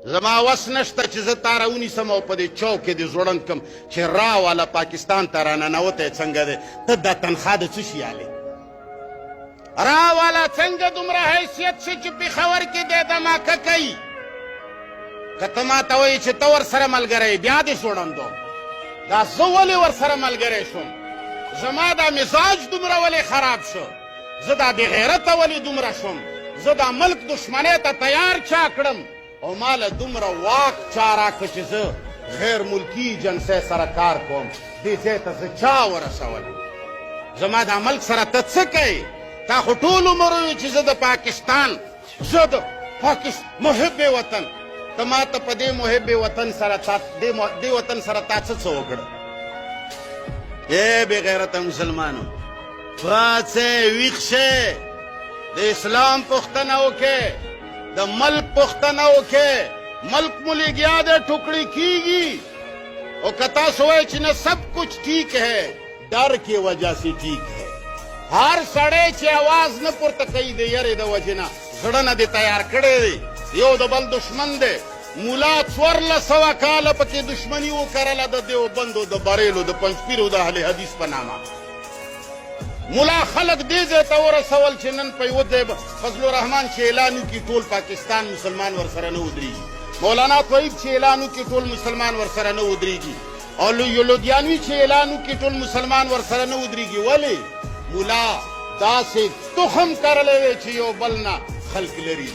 زما وس نشته چې زه تا راونیسم او په دې چوک کې دې ځوړند کړم چې را والا پاکستان ته راننوتی څنګه دی ته دا تنخوا د څه شي یالې را والا څنګه دومره حیثیت شي چې پېښور کې دی دماکه کوي که ته ما ته وایې چې ته ورسره ملګری بیا دې ځوړندو دا زه ولې ورسره ملګری شوم زما دا مزاج دومره ولې خراب شو زه دا بېغیرته ولې دومره شوم زه دا ملک دشمنۍ ته تیار چا کړم او ماله دومره واک چا راکړه چې زه غیر ملکي جنسۍ سره کار کوم دې ځای ته زه چا ورسول زما دا ملک سره ته څه کوې تا خو ټول عمر ووي چې زه د پاکستان زه د محب وطن ته ما ته په دې محب وطن سره دې وطن سره تا څه وکړه ای بې غیرته مسلمانو پاڅئ ویښ شئ د اسلام پوښتنه وکړئ د ملک پوښتنه وکړئ ملک مو لګیا دی ټوکړی کیږي او که تاسو وایئ چې نه سب کچھ ٹھیک ہے ڈر کی وجہ سے ٹھیک ہے هر سړی چې आवाज نه پورته کوي د یرې د وجې نه زړه نه دې تیار کړی دی یو د بل دشمن دی مولا 1400 کاله پکې دشمني وکرله د دیوبندو د بریلو د پنجپیرو د اهل حدیث په نامه مولا خلق دې ځای ته ورسول چې نن په یوه ځای فضل الرحمن چې اعلان وکړي ټول پاکستان مسلمان ورسره نه ودرېږي مولانا طیب چې اعلان وکړي ټول مسلمان ورسره نه ودرېږي او لودیانوي چې اعلان وکړي ټول مسلمان ورسره نه ودرېږي ولې مولا داسې تخم کرلی دی چې یو بل نه خلق لري